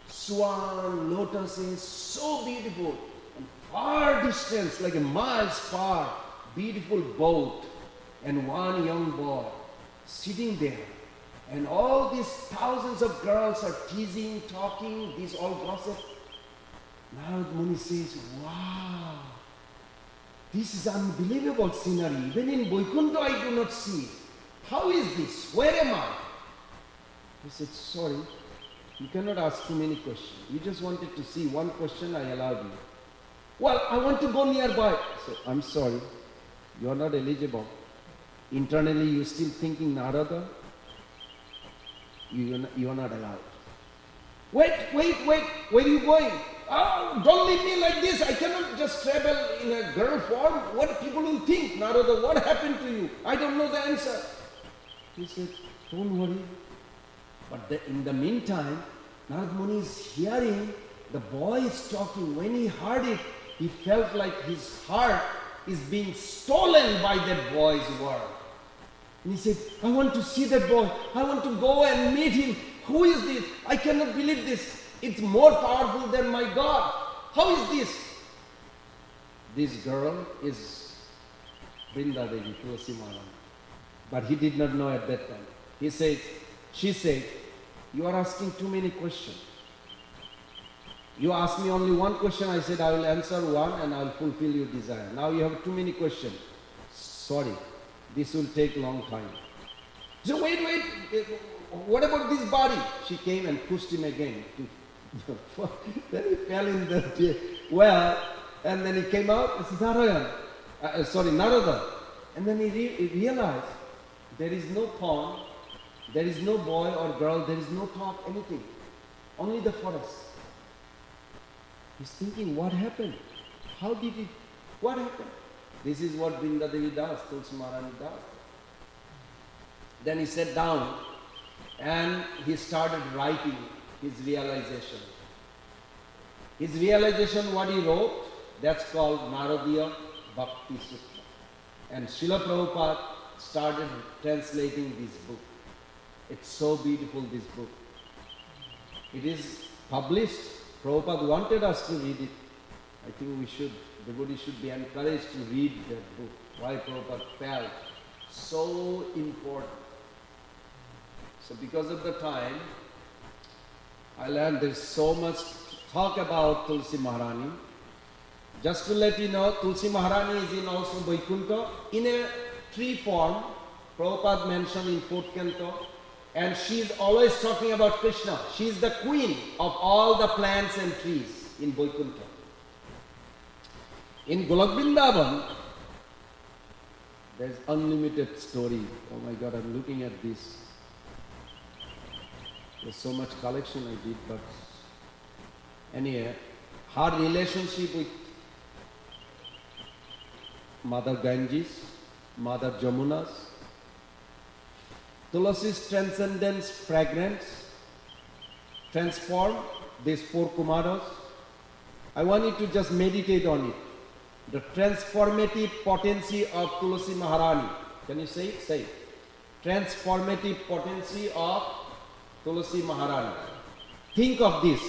Swan, lotuses, so beautiful. And far distance, like a miles far, beautiful boat. And one young boy sitting there. And all these thousands of girls are teasing, talking, these all gossip. Narad Muni says, wow, this is unbelievable scenery. Even in Vaikuntha I do not see it. How is this? Where am I? He said, sorry, you cannot ask too many questions. You just wanted to see one question, I allowed you. Well, I want to go nearby. I said, I'm sorry, you are not eligible. Internally you are still thinking Narada. You are not allowed. Wait, where are you going? Oh, don't leave me like this. I cannot just travel in a girl form. What people will think? Narada, what happened to you? I don't know the answer. He said, don't worry. But in the meantime, Narad Muni is hearing the boy is talking. When he heard it, he felt like his heart is being stolen by that boy's word. And he said, I want to see that boy. I want to go and meet him. Who is this? I cannot believe this. It's more powerful than my God. How is this? This girl is Vrinda Devi, Tulsi Maharani. But he did not know at that time. She said, you are asking too many questions. You asked me only one question. I said, I will answer one and I will fulfill your desire. Now you have too many questions. Sorry, this will take a long time. So wait, what about this body? She came and pushed him again. Then he fell in the well, and then he came out and said, Narada. And then he realized there is no pond, there is no boy or girl, there is no talk, anything. Only the forest. He's thinking, what happened? What happened? This is what Vrinda Devi does, Tulsi Maharani does. Then he sat down and he started writing his realization. His realization, what he wrote, that's called Naradiya Bhakti Sutra. And Srila Prabhupada started translating this book. It's so beautiful, this book. It is published. Prabhupada wanted us to read it. I think everybody should be encouraged to read that book. Why Prabhupada felt so important. So because of the time, I learned there's so much talk about Tulsi Maharani. Just to let you know, Tulsi Maharani is in also Vaikuntha in a tree form. Prabhupada mentioned in 4th canto. And she is always talking about Krishna. She is the queen of all the plants and trees in Vaikuntha. In Golok Vrindavan, there's unlimited story. Oh my God, I'm looking at this. There's so much collection I did, but anyway, her relationship with Mother Ganges, Mother Jamunas, Tulasi's transcendence fragrance transformed these 4 Kumaras. I want you to just meditate on it. The transformative potency of Tulsi Maharani. Can you say it? Say it. Transformative potency of Tulsi Maharani. Think of this.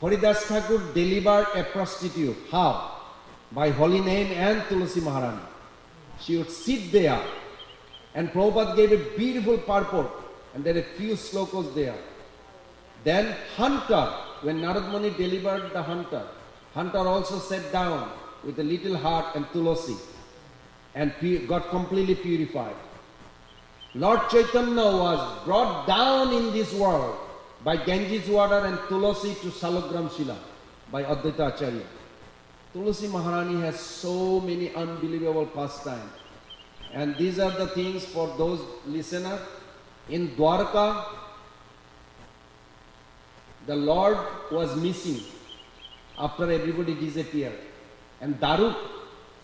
Haridas Thakur delivered a prostitute. How? By holy name and Tulsi Maharani. She would sit there, and Prabhupada gave a beautiful purport, and there are a few slokas there. Then hunter, when Narad Muni delivered the hunter also sat down with a little heart and tulasi and got completely purified. Lord Chaitanya was brought down in this world by Ganges water and tulasi to Salagram Shila by Advaita Acharya. Tulasi Maharani has so many unbelievable pastimes. And these are the things for those listeners. In Dwarka, the Lord was missing after everybody disappeared. And Daruk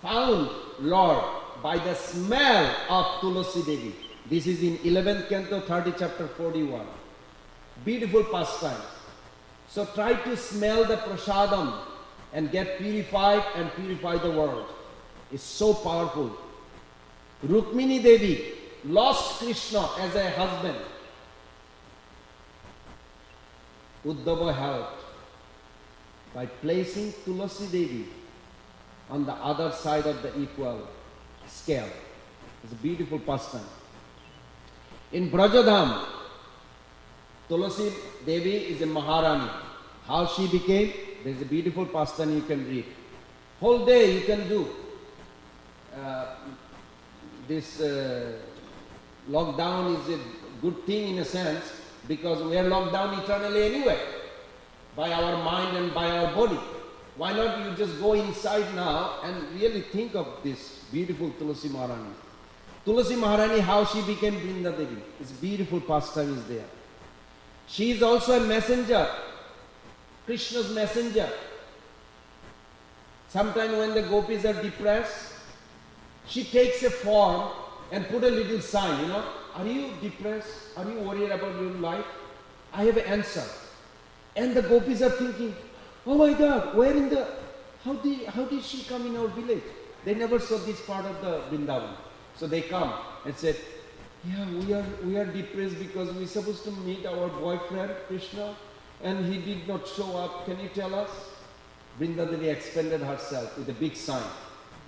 found Lord by the smell of Tulasi Devi. This is in 11th canto, 30 chapter 41. Beautiful pastime. So try to smell the prasadam and get purified and purify the world. It's so powerful. Rukmini Devi lost Krishna as a husband. Uddhava helped by placing Tulasi Devi on the other side of the equal scale. It's a beautiful pastime. In Brajadham, Tulasi Devi is a Maharani. How she became, there is a beautiful pastime you can read. Whole day you can do. This lockdown is a good thing in a sense, because we are locked down eternally anyway, by our mind and by our body. Why not you just go inside now and really think of this beautiful Tulasi Maharani. Tulasi Maharani, how she became Vrinda Devi. It's beautiful pastime is there. She is also a messenger, Krishna's messenger. Sometimes when the gopis are depressed, she takes a form and put a little sign, you know, are you depressed? Are you worried about your life? I have an answer. And the gopis are thinking, oh my God, how did she come in our village? They never saw this part of the Vrindavan. So they come and said, yeah, we are depressed because we're supposed to meet our boyfriend, Krishna, and he did not show up. Can you tell us? Vrinda Devi expanded herself with a big sign.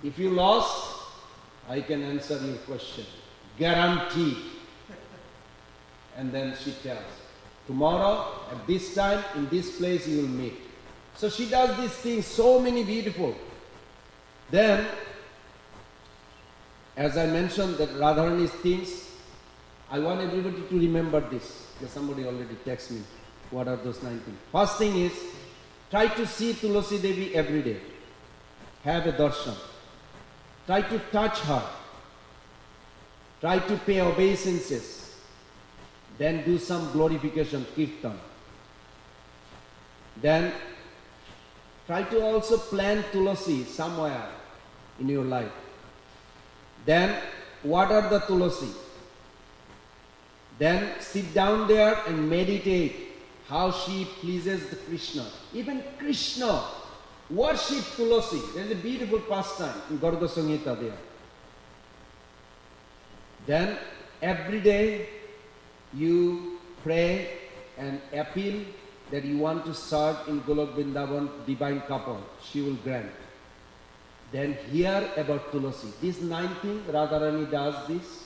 If you lost, I can answer your question. Guaranteed. And then she tells, tomorrow at this time, in this place you will meet. So she does these things, so many beautiful. Then, as I mentioned that Radharani's things, I want everybody to remember this. Because somebody already texted me, what are those 19? First thing is, try to see Tulasi Devi every day. Have a darshan. Try to touch her. Try to pay obeisances. Then do some glorification, kirtan. Then try to also plant Tulasi somewhere in your life. Then water the Tulasi. Then sit down there and meditate how she pleases the Krishna. Even Krishna worship Tulasi. There is a beautiful pastime in Garga Samhita there. Then every day you pray and appeal that you want to serve in Golok Vrindavan divine couple. She will grant. Then hear about Tulasi. This 19, Radharani does this.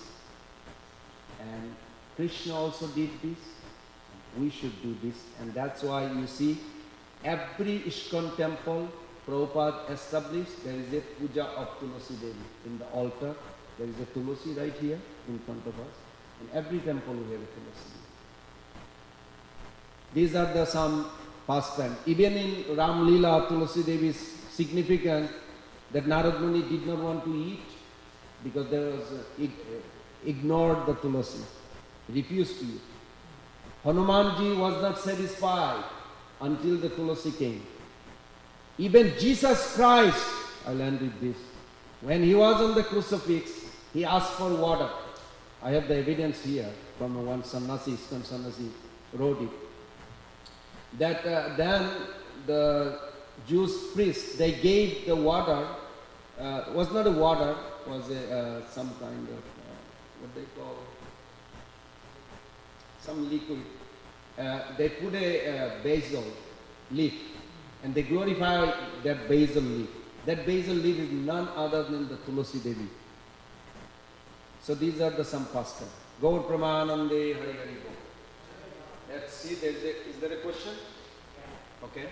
And Krishna also did this. We should do this. And that's why you see every ISKCON temple Prabhupada established, there is a puja of Tulasi Devi. In the altar, there is a Tulasi right here in front of us. In every temple we have a Tulasi. These are the some pastimes. Even in Ram Leela, Tulasi Devi is significant that Narad Muni did not want to eat because there was ignored the Tulasi, refused to eat. Hanumanji was not satisfied until the Tulasi came. Even Jesus Christ, I'll end with this, when he was on the crucifix, he asked for water. I have the evidence here from one sannyasi, ISKCON sannyasi wrote it. That then the Jewish priests, they gave the water, was not a water, was a, some kind of, what they call, some liquid. They put a basil leaf and they glorify that basil leaf. That basil leaf is none other than the Tulasi Devi. So these are the some pastimes. Gaur Pramanande Hari Hari Go. Let's see, is there a question? Okay.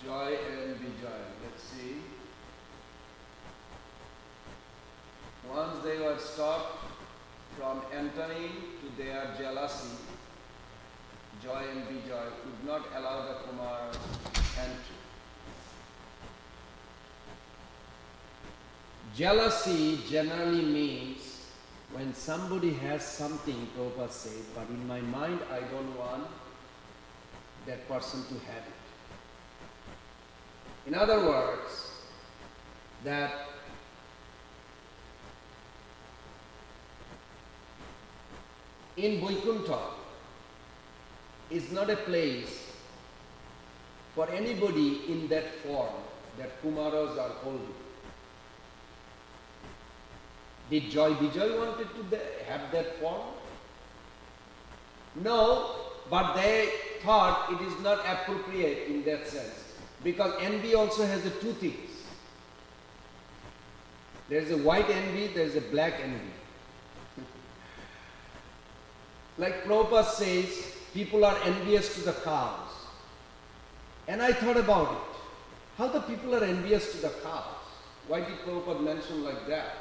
Joy and Vijay. Let's see. Once they were stopped from entering to their jealousy, Joy and Vijay could not allow the Kumaras entry. Jealousy generally means when somebody has something, Prabhupada said, but in my mind I don't want that person to have it. In other words, that in Vaikuntha is not a place for anybody in that form that Kumaras are holding. Did Joy Vijay wanted to have that form? No, but they thought it is not appropriate in that sense. Because envy also has the two things. There is a white envy, there is a black envy. Like Prabhupada says, people are envious to the cows. And I thought about it. How the people are envious to the cows? Why did Prabhupada mention like that?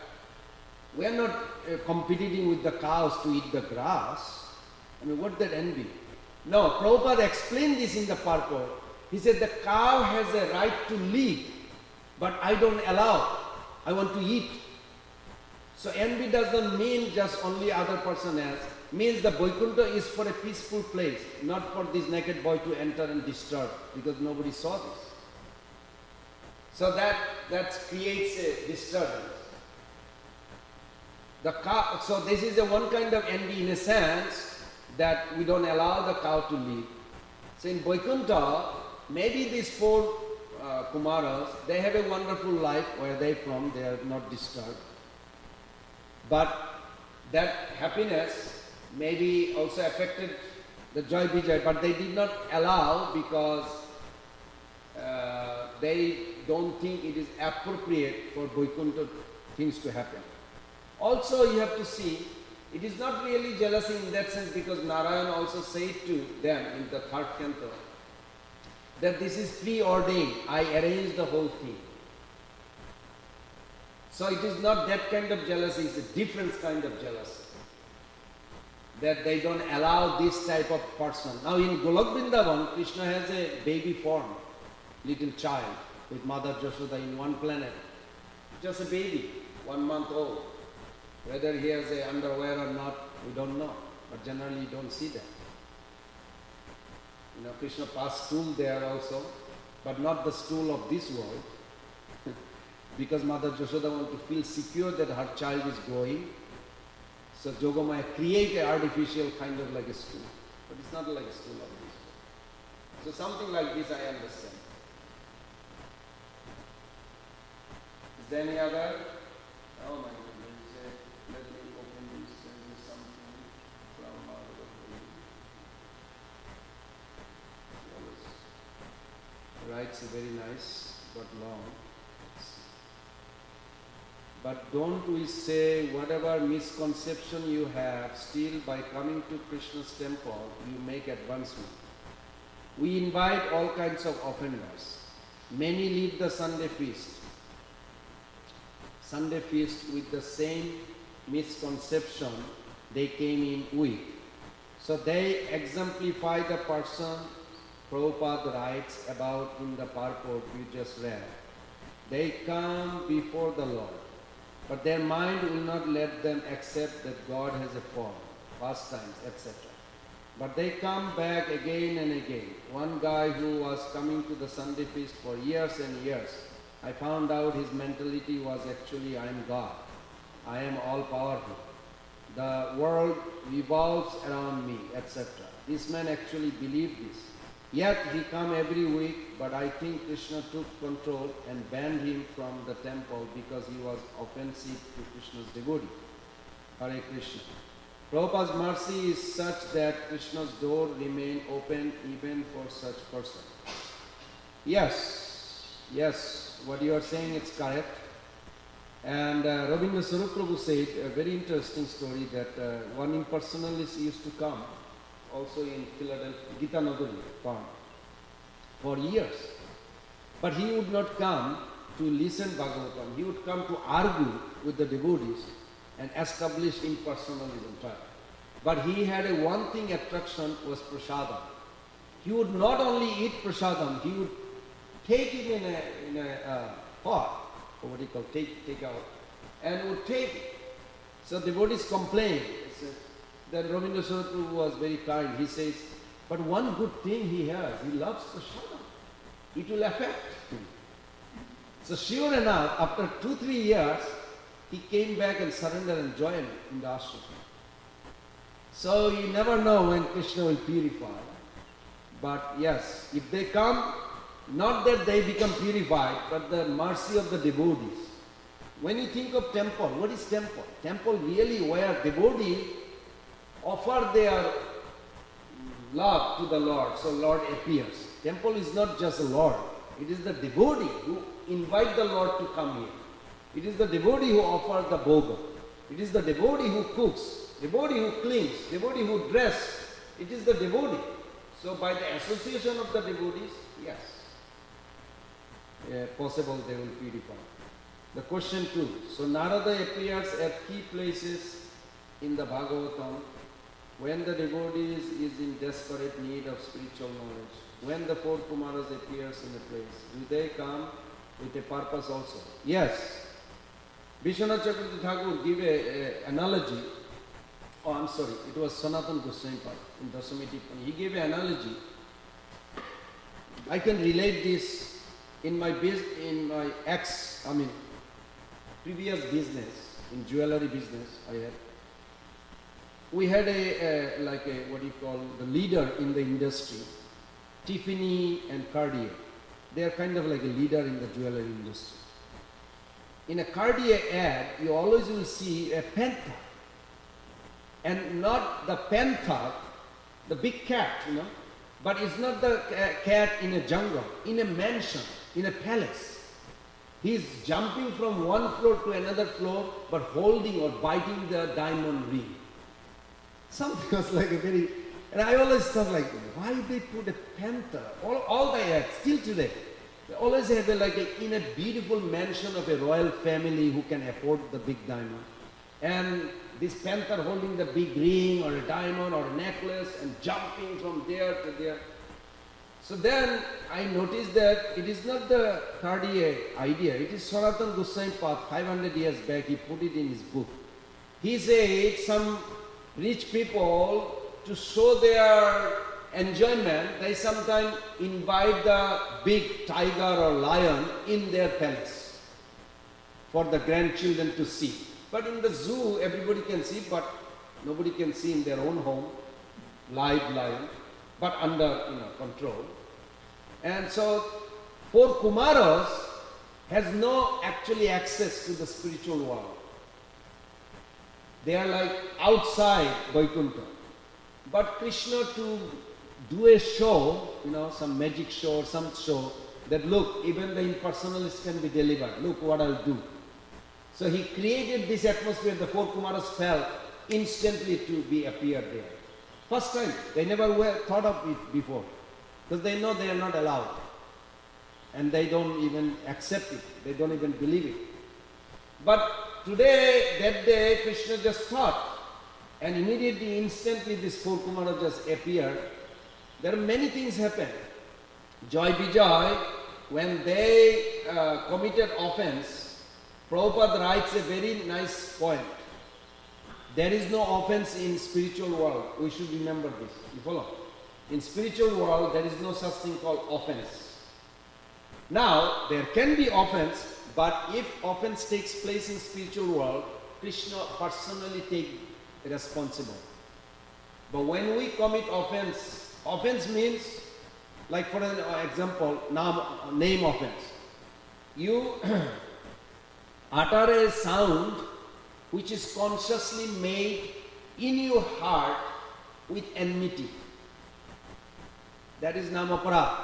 We are not competing with the cows to eat the grass. I mean, what that envy? No, Prabhupada explained this in the purport. He said the cow has a right to live, but I don't allow. I want to eat. So envy doesn't mean just only other person else. Means the Vaikuntha is for a peaceful place, not for this naked boy to enter and disturb, because nobody saw this. So that creates a disturbance. The cow, so this is a one kind of envy in a sense that we don't allow the cow to live. So in Vaikuntha, maybe these four Kumaras, they have a wonderful life where they from, they are not disturbed. But that happiness maybe also affected the Joy Vijay, but they did not allow because they don't think it is appropriate for Vaikuntha things to happen. Also you have to see, it is not really jealousy in that sense because Narayan also said to them in the third canto that this is preordained, I arranged the whole thing. So it is not that kind of jealousy, it's a different kind of jealousy. That they don't allow this type of person. Now in Golok Vrindavan, Krishna has a baby form, little child with Mother Jashoda in one planet. Just a baby, 1 month old. Whether he has a underwear or not, we don't know. But generally you don't see that. You know, Krishna passed stool there also, but not the stool of this world. Because Mother Jashoda wants to feel secure that her child is growing. So Jogamaya create an artificial kind of like a stool. But it's not like a stool of this world. So something like this I understand. Is there any other? Oh my goodness. Let me open this. There is something from out of the writes very nice but long. But don't we say whatever misconception you have, still by coming to Krishna's temple, you make advancement. We invite all kinds of offenders. Many leave the Sunday feast with the same misconception they came in with. So they exemplify the person Prabhupada writes about in the purport you just read. They come before the Lord, but their mind will not let them accept that God has a form, pastimes, etc. But they come back again and again. One guy who was coming to the Sunday feast for years and years, I found out his mentality was actually, I am God. I am all powerful. The world revolves around me, etc. This man actually believed this. Yet he come every week, but I think Krishna took control and banned him from the temple because he was offensive to Krishna's devotee. Hare Krishna. Prabhupada's mercy is such that Krishna's door remain open even for such person. Yes, what you are saying is correct. And Rabindra Swarup Prabhu said a very interesting story that one impersonalist used to come also in Philadelphia, Gita Nagari Pond, for years. But he would not come to listen Bhagavatam. He would come to argue with the devotees and establish impersonalism. But he had a one thing attraction was prasadam. He would not only eat prasadam, he would take it in a pot, or what do you call take out, and would take it. So devotees complained. Then Rabindra Swarup was very kind. He says, but one good thing he has, he loves prasadam. It will affect him. So sure enough, after 2-3 years, he came back and surrendered and joined in the ashram. So you never know when Krishna will purify. But yes, if they come, not that they become purified, but the mercy of the devotees. When you think of temple, what is temple? Temple really where devotees offer their love to the Lord, so Lord appears. Temple is not just a Lord, it is the devotee who invite the Lord to come here. It is the devotee who offers the bhoga. It is the devotee who cooks, devotee who cleans, devotee who dresses. It is the devotee. So by the association of the devotees, yes, possible they will purify. The question 2. So Narada appears at key places in the Bhagavatam when the devotee is in desperate need of spiritual knowledge. When the 4 Kumaras appears in a place, do they come with a purpose also? Yes. Vishwanath Chakravarti Thakur gave an analogy. Oh, I'm sorry, it was Sanatana Goswami in Dasami Tippani. He gave an analogy. I can relate this in my previous business, in jewelry business I had. We had the leader in the industry, Tiffany and Cartier. They are kind of like a leader in the jewelry industry. In a Cartier ad, you always will see a panther. And not the panther, the big cat, but it's not the cat in a jungle, in a mansion, in a palace. He's jumping from one floor to another floor, but holding or biting the diamond ring. Something was like a very, and I always thought like, why they put a panther? All the ads, still today, they always have in a beautiful mansion of a royal family who can afford the big diamond. And this panther holding the big ring or a diamond or a necklace and jumping from there to there. So then I noticed that it is not the Cartier idea, it is Sanatana Goswami Path, 500 years back, he put it in his book. He said some rich people, to show their enjoyment, they sometimes invite the big tiger or lion in their palace for the grandchildren to see. But in the zoo, everybody can see, but nobody can see in their own home, live lion, but under control. And so 4 Kumaras has no actually access to the spiritual world. They are like outside Vaikuntha. But Krishna to do a show, some magic show or some show, that look, even the impersonalist can be delivered. Look what I'll do. So he created this atmosphere, the 4 Kumaras felt instantly to appear there. First time, they never thought of it before, because they know they are not allowed. And they don't even accept it, they don't even believe it. But today, that day, Krishna just thought, and immediately, instantly, this 4 Kumaras just appeared. There are many things happen. Joy Vijay, when they committed offense, Prabhupada writes a very nice point. There is no offense in spiritual world. We should remember this. You follow? In spiritual world, there is no such thing called offense. Now, there can be offense, but if offense takes place in spiritual world, Krishna personally takes responsible. But when we commit offense, offense means, like for an example, name offense. You utter a sound which is consciously made in your heart with enmity. That is namapara.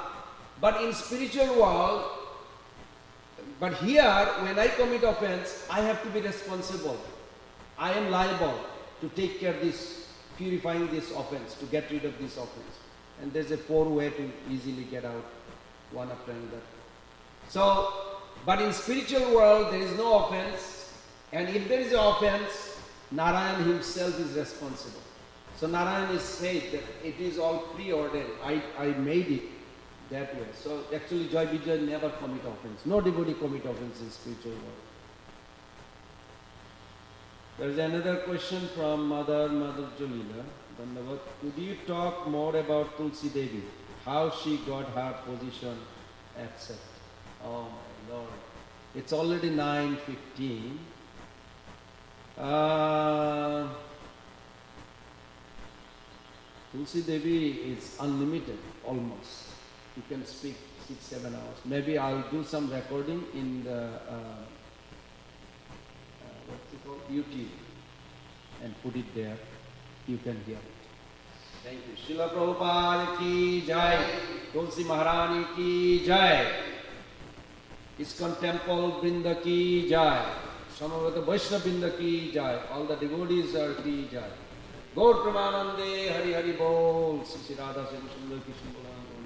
But in spiritual world, but here when I commit offense, I have to be responsible. I am liable to take care of this, purifying this offense, to get rid of this offense. And there's a 4-way to easily get out, one after another. So, but in spiritual world there is no offense, and if there is an offense, Narayan himself is responsible. So Narayan is said that it is all preordained. I made it that way. So actually Joy Vijay never commit offense. No devotee commit offense in spiritual world. There is another question from Mother Jalila. Could you talk more about Tulsi Devi? How she got her position accepted? Oh my Lord. It's already 9:15. Tulsi Devi is unlimited almost. You can speak 6-7 hours. Maybe I'll do some recording in the what's it called? YouTube, and put it there. You can hear it. Thank you. Srila Prabhupada ki jai. Tulsi Maharani ki jai. ISKCON Temple Brinda ki jai. Samavata Vaishnava Brinda ki jai. All the devotees are ki jai. Gaur Pramanande Hari Hari Bol. Sri Radha Sri Sundar Krishna Balaram.